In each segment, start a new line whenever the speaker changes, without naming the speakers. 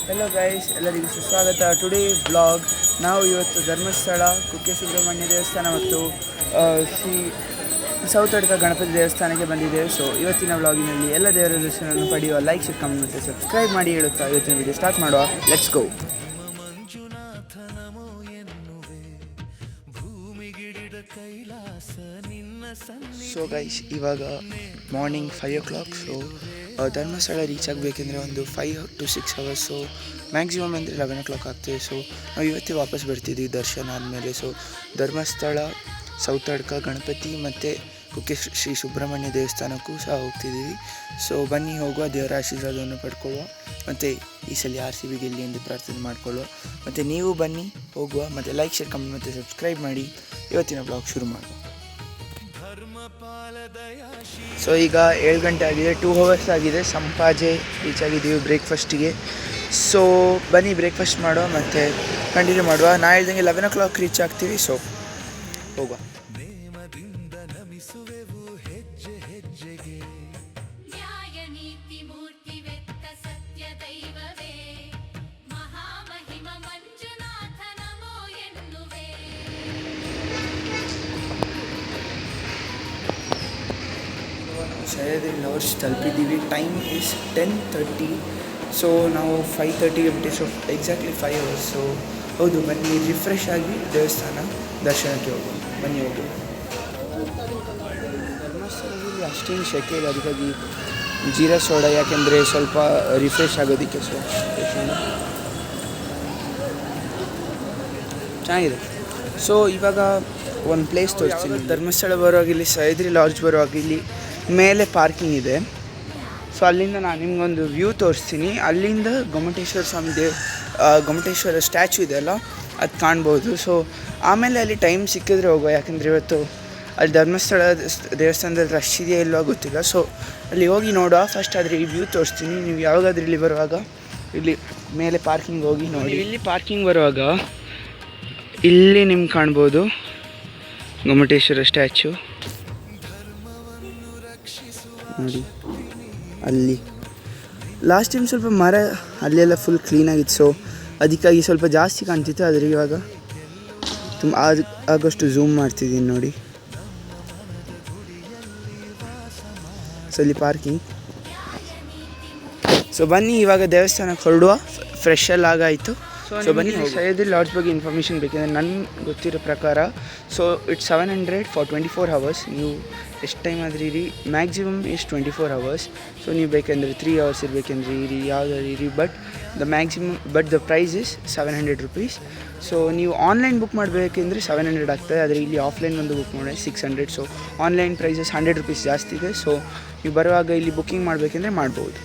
Hello guys, ಎಲ್ಲರಿಗೂ ಸುಸ್ವಾಗತ. Today blog ನಾವು ಇವತ್ತು ಧರ್ಮಸ್ಥಳ ಕುಕ್ಕೆ ಸುಬ್ರಹ್ಮಣ್ಯ ದೇವಸ್ಥಾನ ಮತ್ತು ಶ್ರೀ ಸೌತಡ್ಕ ಗಣಪತಿ ದೇವಸ್ಥಾನಕ್ಕೆ ಬಂದಿದ್ದೇವೆ. ಸೊ ಇವತ್ತಿನ ಬ್ಲಾಗಿನಲ್ಲಿ ಎಲ್ಲ ದೇವರ ದರ್ಶನವನ್ನು ಪಡೆಯುವ. ಲೈಕ್, ಶೇರ್, ಕಮೆಂಟ್ ಮತ್ತು ಸಬ್ಸ್ಕ್ರೈಬ್ ಮಾಡಿ ಹೇಳುತ್ತಾ ಇವತ್ತಿನ ವಿಡಿಯೋ ಸ್ಟಾರ್ಟ್ ಮಾಡುವ. Let's go. ಸೊ ಗೈಸ್, ಇವಾಗ morning 5 o'clock. So Dharmasthala reach ಆಗಬೇಕೆಂದ್ರೆ ಒಂದು 5 to 6 hours. ಸೊ ಮ್ಯಾಕ್ಸಿಮಮ್ ಅಂದರೆ 11 o'clock ಆಗ್ತದೆ. ಸೊ ನಾವು ಇವತ್ತೇ ವಾಪಸ್ ಬರ್ತಿದ್ವಿ ದರ್ಶನ ಆದಮೇಲೆ. ಸೊ ಧರ್ಮಸ್ಥಳ, ಸೌತಡ್ಕ ಗಣಪತಿ ಮತ್ತು ಕುಕ್ಕೆ ಶ್ರೀ ಸುಬ್ರಹ್ಮಣ್ಯ ದೇವಸ್ಥಾನಕ್ಕೂ ಸಹ ಹೋಗ್ತಿದ್ದೀವಿ. ಸೊ ಬನ್ನಿ ಹೋಗುವ, ದೇವರ ಆಶೀರ್ವಾದವನ್ನು ಪಡ್ಕೊಳ್ಳುವ, ಮತ್ತು ಈ ಸಲ RCB ಗೆಲ್ಲಿ ಎಂದು ಪ್ರಾರ್ಥನೆ ಮಾಡಿಕೊಳ್ಳುವ. ಮತ್ತು ನೀವು ಬನ್ನಿ ಹೋಗುವ, ಮತ್ತು ಲೈಕ್, ಶೇರ್, ಕಮೆಂಟ್ ಮತ್ತು ಸಬ್ಸ್ಕ್ರೈಬ್ ಮಾಡಿ ಇವತ್ತಿನ ಬ್ಲಾಗ್ ಶುರು ಮಾಡುವ. ಸೊ ಈಗ 7 ಗಂಟೆ ಆಗಿದೆ, 2 hours ಆಗಿದೆ. ಸಂಪಾಜೆ ರೀಚ್ ಆಗಿದ್ದೀವಿ ಬ್ರೇಕ್ಫಾಸ್ಟಿಗೆ. ಸೊ ಬನ್ನಿ ಬ್ರೇಕ್ಫಾಸ್ಟ್ ಮಾಡುವ ಮತ್ತು ಕಂಟಿನ್ಯೂ ಮಾಡುವ. ನಾ ಹೇಳ್ದಂಗೆ 11 o'clock ರೀಚ್ ಆಗ್ತೀವಿ. ಸೊ ಹೋಗುವ. ಸಹ್ಯಾದ್ರಿ ಲವರ್ಸ್ ತಲುಪಿದ್ದೀವಿ. Time is 10:30. ಸೊ ನಾವು 5:30ಗೆ ಬಿಟ್ಟು, ಸೊ ಎಕ್ಸಾಕ್ಟ್ಲಿ 5 hours. ಸೊ ಹೌದು, ಬನ್ನಿ ರಿಫ್ರೆಶ್ ಆಗಿ ದೇವಸ್ಥಾನ ದರ್ಶನಕ್ಕೆ ಹೋಗುವ. ಬನ್ನಿ ಹೋಗಿ. ಧರ್ಮಸ್ಥಳದಲ್ಲಿ ಅಷ್ಟೇನು ಶೆಕೆ ಇಲ್ಲ, ಅದಕ್ಕಾಗಿ ಜೀರಾ ಸೋಡಾ, ಯಾಕೆಂದರೆ ಸ್ವಲ್ಪ ರಿಫ್ರೆಶ್ ಆಗೋದಕ್ಕೆ. ಸೊ ಚೆನ್ನಾಗಿದೆ. ಸೊ ಇವಾಗ ಒಂದು ಪ್ಲೇಸ್ ತೋರಿಸ್ತೀನಿ. ಧರ್ಮಸ್ಥಳ ಬರುವಾಗ ಇಲ್ಲಿ ಸಹ್ಯಾದ್ರಿ ಲಾಡ್ಜ್ ಬರುವಾಗ ಇಲ್ಲಿ ಮೇಲೆ ಪಾರ್ಕಿಂಗ್ ಇದೆ. ಸೊ ಅಲ್ಲಿಂದ ನಾನು ನಿಮ್ಗೊಂದು ವ್ಯೂ ತೋರಿಸ್ತೀನಿ. ಅಲ್ಲಿಂದ ಗೊಮ್ಮಟೇಶ್ವರ ಸ್ವಾಮಿ ಗೊಮ್ಮಟೇಶ್ವರ ಸ್ಟ್ಯಾಚು ಇದೆಯಲ್ಲ, ಅದು ಕಾಣ್ಬೋದು. ಸೊ ಆಮೇಲೆ ಅಲ್ಲಿ ಟೈಮ್ ಸಿಕ್ಕಿದ್ರೆ ಹೋಗುವ, ಯಾಕೆಂದರೆ ಇವತ್ತು ಅಲ್ಲಿ ಧರ್ಮಸ್ಥಳ ದೇವಸ್ಥಾನದಲ್ಲಿ ರಶ್ ಇದೆಯಾ ಇಲ್ಲೋ ಗೊತ್ತಿಲ್ಲ. ಸೊ ಅಲ್ಲಿ ಹೋಗಿ ನೋಡುವ. ಫಸ್ಟ್ ಆದರೆ ಈ ವ್ಯೂ ತೋರಿಸ್ತೀನಿ. ನೀವು ಯಾವಾಗಾದ್ರೂ ಇಲ್ಲಿ ಬರುವಾಗ ಇಲ್ಲಿ ಮೇಲೆ ಪಾರ್ಕಿಂಗ್ ಹೋಗಿ ನೋಡಿ. ಇಲ್ಲಿ ಪಾರ್ಕಿಂಗ್ ಬರುವಾಗ ಇಲ್ಲಿ ನಿಮ್ಗೆ ಕಾಣ್ಬೋದು ಗೊಮ್ಮಟೇಶ್ವರ ಸ್ಟ್ಯಾಚು ನೋಡಿ. ಅಲ್ಲಿ ಲಾಸ್ಟ್ ಟೈಮ್ ಸ್ವಲ್ಪ ಮರ ಅಲ್ಲೆಲ್ಲ ಫುಲ್ ಕ್ಲೀನಾಗಿತ್ತು. ಸೊ ಅದಕ್ಕಾಗಿ ಸ್ವಲ್ಪ ಜಾಸ್ತಿ ಕಾಣ್ತಿತ್ತು, ಆದರೆ ಇವಾಗ ತುಂಬ ಆಗೋಷ್ಟು ಝೂಮ್ ಮಾಡ್ತಿದ್ದೀನಿ ನೋಡಿ. ಸೊ ಅಲ್ಲಿ ಪಾರ್ಕಿಂಗ್. ಸೊ ಬನ್ನಿ ಇವಾಗ ದೇವಸ್ಥಾನಕ್ಕೆ ಹೊರಡುವ. ಫ್ರೆಶ್ ಎಲ್ಲ ಆಗಾಯಿತು. ಸೊ ಬನ್ನಿ. ಸಹ್ಯಾದ್ರಿ ಲಾಡ್ಜ್ ಬಗ್ಗೆ ಇನ್ಫಾರ್ಮೇಷನ್ ಬೇಕೆಂದರೆ ನನಗೆ ಗೊತ್ತಿರೋ ಪ್ರಕಾರ ಸೊ ಇಟ್ಸ್ 700 for 24 hours. ನೀವು ಎಷ್ಟು ಟೈಮ್ ಆದರೂ ಇರಿ, ಮ್ಯಾಕ್ಸಿಮಮ್ ಇಷ್ಟು 24 hours. ಸೊ ನೀವು ಬೇಕೆಂದರೆ 3 hours ಇರಬೇಕೆಂದ್ರೆ ಇರಿ, ಯಾವುದಾದ್ರು ಇರಿ. But the price is 700 rupees. So ನೀವು ಆನ್ಲೈನ್ ಬುಕ್ ಮಾಡಬೇಕೆಂದ್ರೆ 700 ಆಗ್ತದೆ, ಆದರೆ ಇಲ್ಲಿ ಆಫ್ಲೈನ್ ಒಂದು ಬುಕ್ ಮಾಡಿ 600. ಸೊ ಆನ್ಲೈನ್ ಪ್ರೈಸಸ್ 100 rupees ಜಾಸ್ತಿ ಇದೆ. ಸೊ ನೀವು ಬರುವಾಗ ಇಲ್ಲಿ ಬುಕ್ಕಿಂಗ್ ಮಾಡಬೇಕೆಂದ್ರೆ ಮಾಡ್ಬೋದು.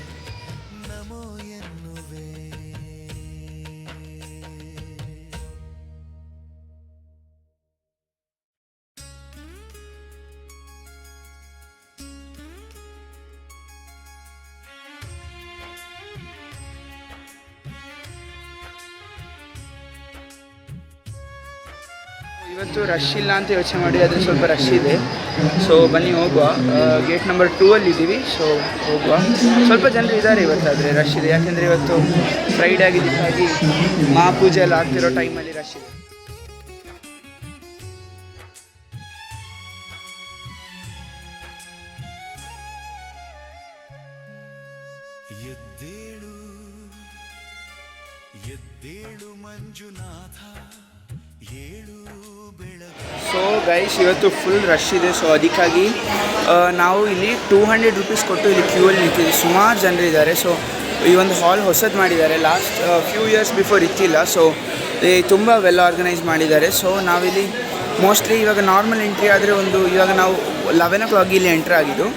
ಇವತ್ತು ರಶ್ ಇಲ್ಲ ಅಂತ ಯೋಚನೆ ಮಾಡಿ, ಆದರೆ ಸ್ವಲ್ಪ ರಶ್ ಇದೆ. ಸೊ ಬನ್ನಿ ಹೋಗುವ. ಗೇಟ್ ನಂಬರ್ 2 ಇದ್ದೀವಿ. ಸೊ ಹೋಗುವ. ಸ್ವಲ್ಪ ಜನರು ಇದ್ದಾರೆ ಇವತ್ತು, ಆದರೆ ರಶ್ ಇದೆ. ಯಾಕೆಂದರೆ ಇವತ್ತು ಫ್ರೈಡೇ ಆಗಿದ್ದಕ್ಕಾಗಿ ಮಹಾಪೂಜೆ ಎಲ್ಲ ಆಗ್ತಿರೋ ಟೈಮಲ್ಲಿ ರಶ್ ಇದೆ. ಸೊ ಗೈಸ್, ಇವತ್ತು ಫುಲ್ ರಶ್ ಇದೆ. ಸೊ ಅದಕ್ಕಾಗಿ ನಾವು ಇಲ್ಲಿ 200 rupees ಕೊಟ್ಟು ಇಲ್ಲಿ ಕ್ಯೂವಲ್ಲಿ ನಿಂತಿದ್ದೀವಿ. ಸುಮಾರು ಜನರು ಇದ್ದಾರೆ. ಸೊ ಈ ಒಂದು ಹಾಲ್ ಹೊಸದು ಮಾಡಿದ್ದಾರೆ, ಲಾಸ್ಟ್ ಫ್ಯೂ ಇಯರ್ಸ್ ಬಿಫೋರ್ ಇತ್ತಿಲ್ಲ. ಸೊ ತುಂಬ ವೆಲ್ ಆರ್ಗನೈಸ್ ಮಾಡಿದ್ದಾರೆ. ಸೊ ನಾವಿಲ್ಲಿ ಮೋಸ್ಟ್ಲಿ ಇವಾಗ ನಾರ್ಮಲ್ ಎಂಟ್ರಿ ಆದರೆ ಇವಾಗ ನಾವು 11 o'clock ಇಲ್ಲಿ ಎಂಟ್ರ್ ಆಗಿದ್ದು.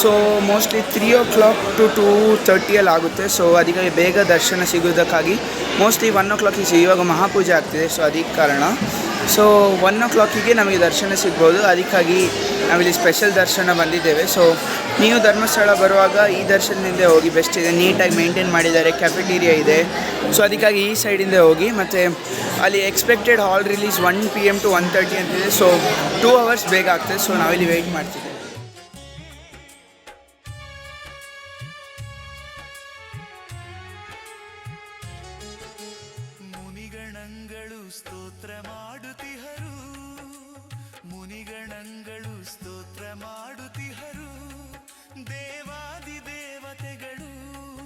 ಸೊ ಮೋಸ್ಟ್ಲಿ 3 o'clock to 2:30 ಆಗುತ್ತೆ. ಸೊ ಅದಕ್ಕಾಗಿ ಬೇಗ ದರ್ಶನ ಸಿಗೋದಕ್ಕಾಗಿ ಮೋಸ್ಟ್ಲಿ 1 o'clock ಇವಾಗ ಮಹಾಪೂಜೆ ಆಗ್ತಿದೆ. ಸೊ ಅದಕ್ಕೆ ಕಾರಣ ಸೊ 1 o'clock ನಮಗೆ ದರ್ಶನ ಸಿಗ್ಬೋದು. ಅದಕ್ಕಾಗಿ ನಾವಿಲ್ಲಿ ಸ್ಪೆಷಲ್ ದರ್ಶನ ಬಂದಿದ್ದೇವೆ. ಸೊ ನೀವು ಧರ್ಮಸ್ಥಳ ಬರುವಾಗ ಈ ದರ್ಶನದಿಂದ ಹೋಗಿ, ಬೆಸ್ಟ್ ಇದೆ, ನೀಟಾಗಿ ಮೇಂಟೈನ್ ಮಾಡಿದ್ದಾರೆ, ಕ್ಯಾಫೆಟೀರಿಯಾ ಇದೆ. ಸೊ ಅದಕ್ಕಾಗಿ ಈ ಸೈಡಿಂದ ಹೋಗಿ. ಮತ್ತು ಅಲ್ಲಿ expected hall release 1 PM to 1:30 ಅಂತಿದೆ. ಸೊ 2 hours ಬೇಗ ಆಗ್ತದೆ. ಸೊ ನಾವಿಲ್ಲಿ ವೆಯ್ಟ್ ಮಾಡ್ತಿದ್ದೇವೆ.
ಸ್ತೋತ್ರ ಮಾಡುತ್ತಿಹರು, ಮುನಿಗಣಗಳು ಸ್ತೋತ್ರ ಮಾಡುತ್ತಿಹರು, ದೇವಾದಿ ದೇವತೆಗಳು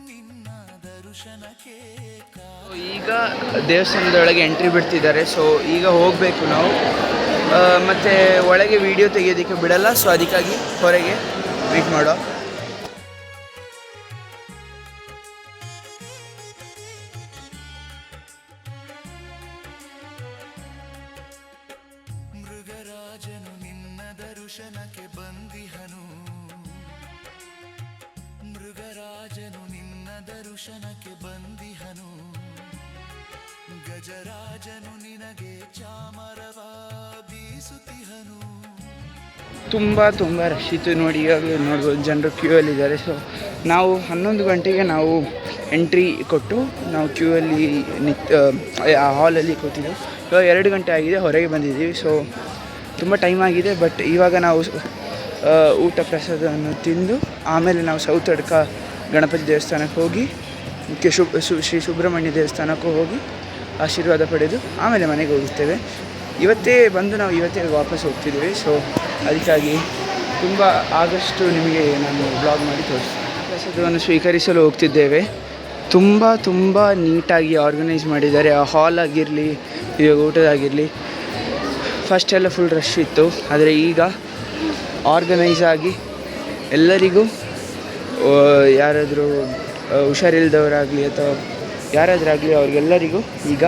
ನಿನ್ನ ದರ್ಶನಕ್ಕೆ.
ಈಗ ದೇವಸ್ಥಾನದೊಳಗೆ ಎಂಟ್ರಿ ಬಿಡ್ತಿದ್ದಾರೆ. ಸೊ ಈಗ ಹೋಗಬೇಕು ನಾವು. ಮತ್ತು ಒಳಗೆ ವಿಡಿಯೋ ತೆಗೆಯೋದಕ್ಕೆ ಬಿಡಲ್ಲ, ಸೊ ಅದಕ್ಕಾಗಿ ಹೊರಗೆ ವೇಟ್ ಮಾಡೋ.
ಮೃಗರಾಜನು ನಿನ್ನ ದರ್ಶನಕ್ಕೆ ಬಂದಿಹನು, ಮೃಗರಾಜನು ನಿನ್ನ ದರ್ಶನಕ್ಕೆ ಬಂದಿಹನು, ಗಜರಾಜನು ನಿನಗೆ ಚಾಮರವ ಬೀಸುತ್ತಿಹನು.
ತುಂಬ ರಶ್ ಇತ್ತು ನೋಡಿ. ಇವಾಗ ನೋಡ್ಬೋದು ಜನರು ಕ್ಯೂ ಅಲ್ಲಿದ್ದಾರೆ. ಸೊ ನಾವು 11 ಗಂಟೆಗೆ ನಾವು ಎಂಟ್ರಿ ಕೊಟ್ಟು ನಾವು ಕ್ಯೂ ಅಲ್ಲಿ ಆ ಹಾಲಲ್ಲಿ ಕೂತಿದ್ದೆವು. ಇವಾಗ 2 ಗಂಟೆ ಆಗಿದೆ, ಹೊರಗೆ ಬಂದಿದ್ದೀವಿ. ಸೊ ತುಂಬ ಟೈಮ್ ಆಗಿದೆ. ಬಟ್ ಇವಾಗ ನಾವು ಊಟ ಪ್ರಸಾದವನ್ನು ತಿಂದು ಆಮೇಲೆ ನಾವು ಸೌತಡ್ಕ ಗಣಪತಿ ದೇವಸ್ಥಾನಕ್ಕೆ ಹೋಗಿ ಶ್ರೀ ಸುಬ್ರಹ್ಮಣ್ಯ ದೇವಸ್ಥಾನಕ್ಕೂ ಹೋಗಿ ಆಶೀರ್ವಾದ ಪಡೆದು ಆಮೇಲೆ ಮನೆಗೆ ಹೋಗುತ್ತೇವೆ. ಇವತ್ತೇ ಬಂದು ನಾವು ಇವತ್ತೇ ವಾಪಸ್ ಹೋಗ್ತಿದ್ದೀವಿ. ಸೊ ಅದಕ್ಕಾಗಿ ತುಂಬ ಆದಷ್ಟು ನಿಮಗೆ ನಾನು ಬ್ಲಾಗ್ ಮಾಡಿ ತೋರಿಸ್ತೀನಿ. ಪ್ರಸಾದವನ್ನು ಸ್ವೀಕರಿಸಲು ಹೋಗ್ತಿದ್ದೇವೆ. ತುಂಬ ನೀಟಾಗಿ ಆರ್ಗನೈಸ್ ಮಾಡಿದ್ದಾರೆ. ಆ ಹಾಲ್ ಆಗಿರಲಿ, ಇವಾಗ ಊಟದಾಗಿರಲಿ. ಫಸ್ಟೆಲ್ಲ ಫುಲ್ ರಶ್ ಇತ್ತು, ಆದರೆ ಈಗ ಆರ್ಗನೈಸ್ ಆಗಿ ಎಲ್ಲರಿಗೂ, ಯಾರಾದರೂ ಹುಷಾರಿಲ್ಲದವರಾಗಲಿ ಅಥವಾ ಯಾರಾದರಾಗಲಿ ಅವ್ರಿಗೆಲ್ಲರಿಗೂ ಈಗ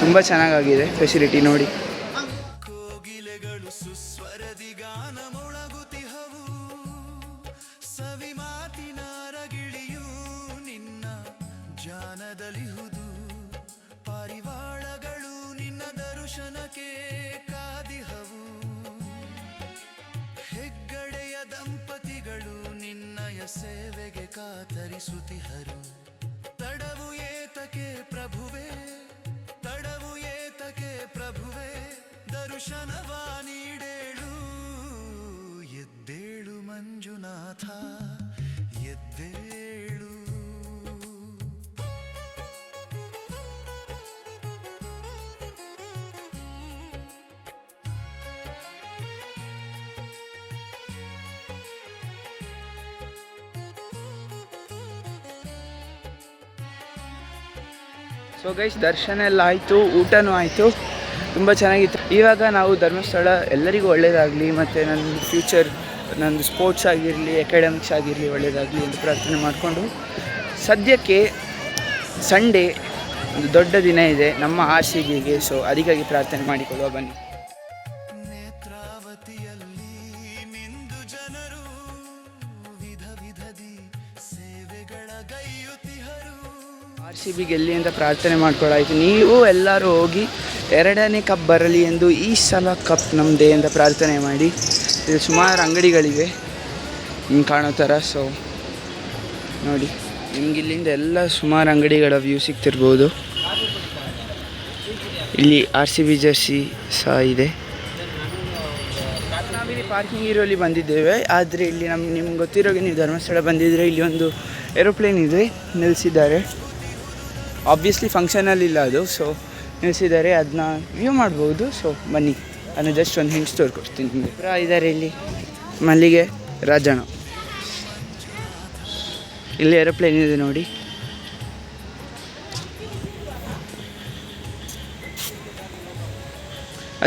ತುಂಬ ಚೆನ್ನಾಗಾಗಿದೆ ಫೆಸಿಲಿಟಿ ನೋಡಿ.
ಕೋಗಿಲೆಗಳು ಸುಸ್ವರದಿ ಗಾನ ಮೊಳಗುತಿಹವು, ಸವಿ ಮಾತಿನ ರಗಿಳಿಯು ನಿನ್ನ ಜಾನದಲಿಹುದು, ಪಾರಿವಾಳಗಳು ನಿನ್ನ ದರ್ಶನಕ್ಕೆ ಕಾದಿಹವು, ಹೆಗ್ಗಡೆಯ ದಂಪತಿಗಳು ನಿನ್ನಯ ಸೇವೆಗೆ ಕಾತರಿಸುತ್ತಿಹರು. ತಡವು ಏತಕ್ಕೆ ಪ್ರಭುವೇ, ತಡವು ಏತಕ್ಕೆ ಪ್ರಭುವೇ, ದರ್ಶನವ ನೀಡೇಳು, ಎದ್ದೇಳು ಮಂಜುನಾಥ ಎದ್ದೇಳು.
ಸೊ ಗೈಸ್, ದರ್ಶನ ಎಲ್ಲ ಆಯಿತು, ಊಟನೂ ಆಯಿತು, ತುಂಬ ಚೆನ್ನಾಗಿತ್ತು. ಇವಾಗ ನಾವು ಧರ್ಮಸ್ಥಳ ಎಲ್ಲರಿಗೂ ಒಳ್ಳೆಯದಾಗಲಿ, ಮತ್ತು ನನ್ನ ಫ್ಯೂಚರ್, ನಂದು ಸ್ಪೋರ್ಟ್ಸ್ ಆಗಿರಲಿ, ಅಕಾಡೆಮಿಕ್ಸ್ ಆಗಿರಲಿ ಒಳ್ಳೆಯದಾಗಲಿ ಎಂದು ಪ್ರಾರ್ಥನೆ ಮಾಡಿಕೊಂಡು, ಸದ್ಯಕ್ಕೆ ಸಂಡೇ ಒಂದು ದೊಡ್ಡ ದಿನ ಇದೆ ನಮ್ಮ RCBಗೆ. ಸೊ ಅದಕ್ಕಾಗಿ ಪ್ರಾರ್ಥನೆ ಮಾಡಿಕೊಳ್ಳುವ ಬನ್ನಿ.
ನೇತ್ರಾವತಿಯಲ್ಲಿ ಮಿಂದು ಜನರು ವಿಧ ವಿಧದಿ ಸೇವೆಗಳ ಗೈಯುತ್ತಿಹರು.
RCB ಗೆಲ್ಲಿ ಅಂತ ಪ್ರಾರ್ಥನೆ ಮಾಡ್ಕೊಳ್ಳಾಯಿತು. ನೀವು ಎಲ್ಲರೂ ಹೋಗಿ 2ನೇ ಕಪ್ ಬರಲಿ ಎಂದು ಈ ಸಲ ಕಪ್ ನಮ್ಮದೇ ಅಂತ ಪ್ರಾರ್ಥನೆ ಮಾಡಿ. ಇಲ್ಲಿ ಸುಮಾರು ಅಂಗಡಿಗಳಿವೆ ನಿಮ್ಗೆ ಕಾಣೋ ಥರ. ಸೊ ನೋಡಿ, ನಿಮ್ಗೆ ಇಲ್ಲಿಂದ ಎಲ್ಲ ಸುಮಾರು ಅಂಗಡಿಗಳ ವ್ಯೂ ಸಿಗ್ತಿರ್ಬೋದು. ಇಲ್ಲಿ RCB ಜರ್ಸಿ ಸಹ ಇದೆ. ನಾವಿಲ್ಲಿ ಪಾರ್ಕಿಂಗ್ ಏರಿಯಲ್ಲಿ ಬಂದಿದ್ದೇವೆ. ಆದರೆ ಇಲ್ಲಿ ನಿಮ್ಗೆ ಗೊತ್ತಿರೋಗೆ, ನೀವು ಧರ್ಮಸ್ಥಳ ಬಂದಿದ್ದರೆ ಇಲ್ಲಿ ಒಂದು ಏರೋಪ್ಲೇನ್ ಇದೆ, ನಿಲ್ಲಿಸಿದ್ದಾರೆ. ಆಬ್ವಿಯಸ್ಲಿ ಫಂಕ್ಷನಲ್ಲಿಲ್ಲ ಅದು, ಸೊ ನಿಲ್ಲಿಸಿದ್ದಾರೆ, ಅದನ್ನ ವ್ಯೂ ಮಾಡ್ಬೋದು. ಸೊ ಬನ್ನಿ, ಅದನ್ನು ಜಸ್ಟ್ ಒಂದು ಹಿಂಟ್ ಸ್ಟೋರ್ ಕೊಡ್ತೀನಿ ನಿಮಗೆ. ಇದ್ದಾರೆ ಇಲ್ಲಿ ಮಲ್ಲಿಗೆ ರಾಜಣ್ಣ, ಇಲ್ಲಿ ಏರೋಪ್ಲೇನ್ ಇದೆ ನೋಡಿ.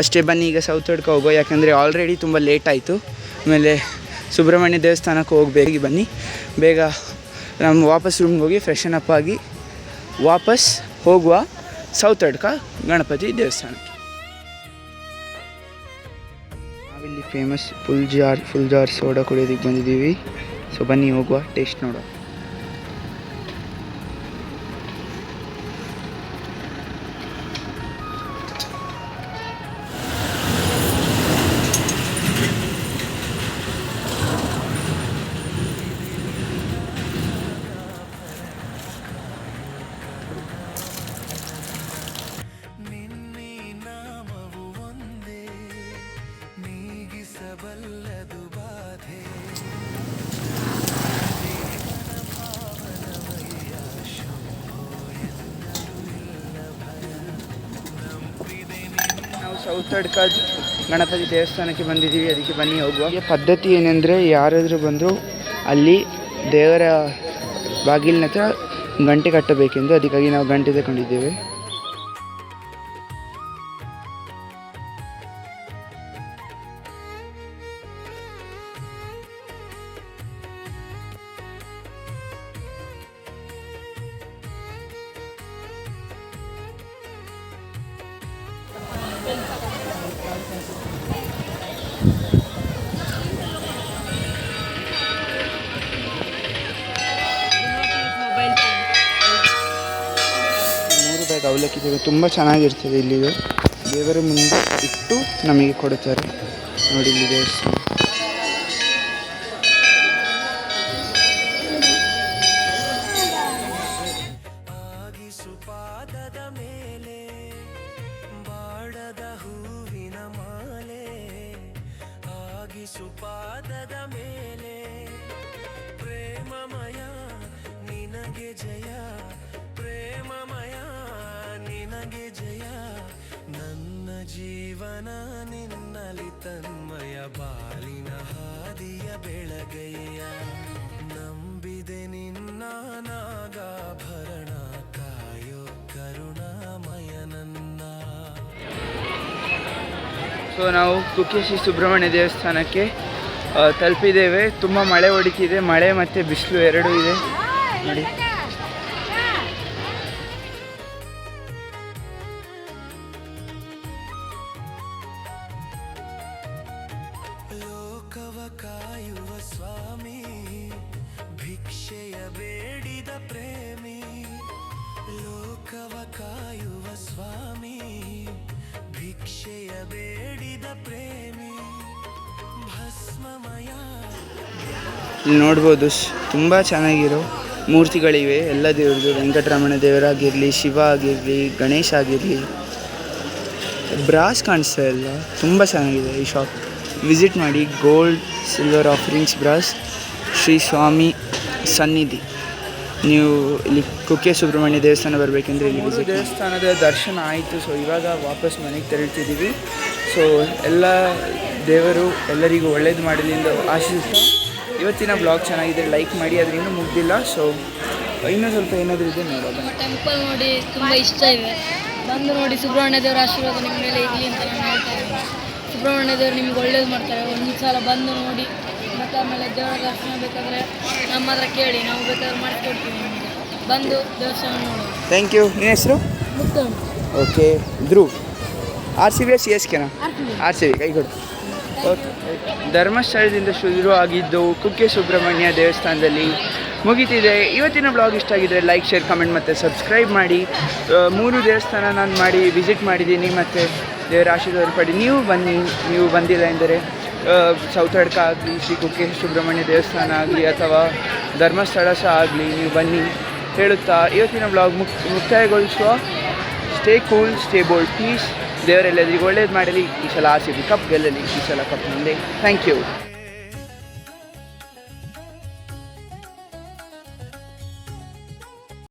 ಅಷ್ಟೇ, ಬನ್ನಿ ಈಗ ಸೌತಡ್ಕ ಹೋಗೋ, ಯಾಕಂದರೆ ಆಲ್ರೆಡಿ ತುಂಬ ಲೇಟ್ ಆಯಿತು. ಆಮೇಲೆ ಸುಬ್ರಹ್ಮಣ್ಯ ದೇವಸ್ಥಾನಕ್ಕೆ ಹೋಗಬೇಕು. ಬನ್ನಿ ಬೇಗ ನಮ್ಮ ವಾಪಸ್ ರೂಮ್ಗೆ ಹೋಗಿ ಫ್ರೆಶನ್ ಅಪ್ ಆಗಿ ವಾಪಸ್ ಹೋಗುವ ಸೌತಡ್ಕ ಗಣಪತಿ ದೇವಸ್ಥಾನಕ್ಕೆ. ನಾವಿಲ್ಲಿ ಫೇಮಸ್ ಫುಲ್ ಜಾರ್ ಸೋಡಾ ಕುಡಿಯೋದಕ್ಕೆ ಬಂದಿದ್ದೀವಿ. ಸೊ ಬನ್ನಿ ಹೋಗುವ, ಟೇಸ್ಟ್ ನೋಡುವ. ಸೌತಡ್ಕ ಗಣಪತಿ ದೇವಸ್ಥಾನಕ್ಕೆ ಬಂದಿದ್ದೀವಿ, ಅದಕ್ಕೆ ಬನ್ನಿ ಹೋಗುವ. ಪದ್ಧತಿ ಏನೆಂದರೆ ಯಾರಾದರೂ ಬಂದರೂ ಅಲ್ಲಿ ದೇವರ ಬಾಗಿಲಿನ ಹತ್ರ ಗಂಟೆ ಕಟ್ಟಬೇಕೆಂದು, ಅದಕ್ಕಾಗಿ ನಾವು ಗಂಟೆ ತಗೊಂಡಿದ್ದೇವೆ. ₹3 ಅವಲಕ್ಕಿ ತುಂಬ ಚೆನ್ನಾಗಿರ್ತದೆ. ಇಲ್ಲಿದು ದೇವರ ಮುಂದೆ ಇಟ್ಟು ನಮಗೆ ಕೊಡುತ್ತಾರೆ ನೋಡಿ. ಇಲ್ಲಿ ದೇವಸ್ಥಾನ
ಪಾದದ ಮೇಲೆ ಬಾಡದ ಹೂವಿನ ಮಾಲೆ, ಆಗಿಸು ಪಾದದ ಮೇಲೆ ಪ್ರೇಮಮಯ ನಿನಗೆ ಜಯ, ಪ್ರೇಮಮಯ ನಿನಗೆ ಜಯ, ನನ್ನ ಜೀವನ ನಿನ್ನಲಿ ತನ್ಮಯ, ಬಾಳಿನ ಹಾದಿಯ ಬೆಳಗಯ್ಯ, ನಂಬಿದೆ ನಿನ್ನ ನಾಗಾಭರಣ, ಕಾಯೋ ಕರುಣಾಮಯ ನನ್ನ.
ಸೊ ನಾವು ಕುಕ್ಕೆ ಶ್ರೀ ಸುಬ್ರಹ್ಮಣ್ಯ ದೇವಸ್ಥಾನಕ್ಕೆ ತಲುಪಿದ್ದೇವೆ. ತುಂಬ ಮಳೆ ಹೊಡಿತಿದೆ, ಮಳೆ ಮತ್ತು ಬಿಸಿಲು ಎರಡೂ ಇದೆ ನೋಡಿ.
ಲೋಕವ ಕಾಯುವ ಸ್ವಾಮಿ, ಭಿಕ್ಷೆಯ ಬೇಡಿದ ಪ್ರೇಮಿ, ಲೋಕವ ಕಾಯುವ ಸ್ವಾಮಿ, ಭಿಕ್ಷೆಯ ಬೇಡಿದ ಪ್ರೇಮಿ, ಭಸ್ಮಮಯ.
ಇಲ್ಲಿ ನೋಡ್ಬೋದು ತುಂಬ ಚೆನ್ನಾಗಿರೋ ಮೂರ್ತಿಗಳಿವೆ, ಎಲ್ಲ ದೇವ್ರದ್ದು. ವೆಂಕಟರಮಣ ದೇವರಾಗಿರಲಿ, ಶಿವ ಆಗಿರಲಿ, ಗಣೇಶ ಆಗಿರಲಿ. ಬ್ರಾಸ್ ಕಾಣಿಸ್ತಾ ಇಲ್ಲ, ತುಂಬ ಚೆನ್ನಾಗಿದೆ ಈ ಶಾಪ್. ವಿಸಿಟ್ ಮಾಡಿ. Gold silver offerings brass, Shri ಸ್ವಾಮಿ ಸನ್ನಿಧಿ. ನೀವು ಇಲ್ಲಿ ಕುಕ್ಕೆ ಸುಬ್ರಹ್ಮಣ್ಯ ದೇವಸ್ಥಾನ ಬರಬೇಕೆಂದ್ರೆ ಇಲ್ಲಿ ವಿಸಿಟ್. ದೇವಸ್ಥಾನದ ದರ್ಶನ ಆಯಿತು. ಸೊ ಇವಾಗ ವಾಪಸ್ ಮನೆಗೆ ತೆರಳ್ತಿದ್ದೀವಿ. ಸೊ ಎಲ್ಲ ದೇವರು ಎಲ್ಲರಿಗೂ ಒಳ್ಳೇದು ಮಾಡಲಿ ಎಂದು ಆಶಿಸ್ತಾ ಇವತ್ತಿನ ಬ್ಲಾಗ್ ಚೆನ್ನಾಗಿದೆ, ಲೈಕ್ ಮಾಡಿ. ಅದ್ರ ಇನ್ನೂ ಮುಗ್ದಿಲ್ಲ, ಸೊ ಇನ್ನೂ ಸ್ವಲ್ಪ ಏನಾದರೂ ಇದೆ ನೋಡೋದು.
ಟೆಂಪಲ್ ನೋಡಿ ತುಂಬ ಇಷ್ಟ ಇದೆ, ಬಂದು ನೋಡಿ. ಸುಬ್ರಹ್ಮಣ್ಯ ದೇವರ ಆಶೀರ್ವಾದ ನಿಮ್ಮ ಮೇಲೆ ಇರಲಿ ಅಂತ ನಾನು ಹೇಳ್ತಾ ಇದ್ದೀನಿ. ಸುಬ್ರಹ್ಮಣ್ಯ ದೇವರು ನಿಮ್ಗೆ ಒಳ್ಳೇದು ಮಾಡ್ತಾರೆ. ಒಂದು ಸಲ ಬಂದು ನೋಡಿ, ಮತ್ತು ಆಮೇಲೆ ದೇವರ ದರ್ಶನ ಬೇಕಾದರೆ ನಮ್ಮ ಹತ್ರ ಕೇಳಿ, ನಾವು ಬೇಕಾದ್ರೆ ಮಾಡಿಕೊಡ್ತೀವಿ ನಿಮಗೆ. ಬಂದು ದೇವಸ್ಥಾನ ನೋಡೋದು.
Thank you. ನಿನ್ನ ಹೆಸರು?
ಮುತ್ತಣ್ಣ.
ಓಕೆ. ಧ್ರುವ್. RCB CSKನಾ? RCB. ಕೈ ಕೊಡು. ಓಕೆ. ಧರ್ಮಸ್ಥಳದಿಂದ ಶುರು ಆಗಿದ್ದು ಕುಕ್ಕೆ ಸುಬ್ರಹ್ಮಣ್ಯ ದೇವಸ್ಥಾನದಲ್ಲಿ ಮುಗಿತಿದೆ. ಇವತ್ತಿನ ಬ್ಲಾಗ್ ಇಷ್ಟ ಆಗಿದ್ದರೆ ಲೈಕ್, ಶೇರ್, ಕಮೆಂಟ್ ಮತ್ತು ಸಬ್ಸ್ಕ್ರೈಬ್ ಮಾಡಿ. 3 ದೇವಸ್ಥಾನ ನಾನು ವಿಸಿಟ್ ಮಾಡಿದ್ದೀನಿ ಮತ್ತು ದೇವರ ಆಶೀರ್ವಾದ ಪಡಿ. ನೀವು ಬನ್ನಿ, ನೀವು ಬಂದಿಲ್ಲ ಎಂದರೆ ಸೌತಡ್ಕ ಆಗಲಿ, ಶ್ರೀ ಕುಕ್ಕೆ ಸುಬ್ರಹ್ಮಣ್ಯ ದೇವಸ್ಥಾನ ಆಗಲಿ ಅಥವಾ ಧರ್ಮಸ್ಥಳ ಸಹ ಆಗಲಿ, ನೀವು ಬನ್ನಿ ಹೇಳುತ್ತಾ ಇವತ್ತಿನ ಬ್ಲಾಗ್ ಮುಕ್ತಾಯಗೊಳಿಸುವ. Stay cool, stay bold, peace. ದೇವರೆಲ್ಲರಿಗೂ ಒಳ್ಳೇದು ಮಾಡಲಿ. ಈ ಸಲ RCB ಕಪ್ ಗೆಲ್ಲಲಿ, ಈ ಸಲ ಕಪ್ ಮುಂದೆ. Thank you.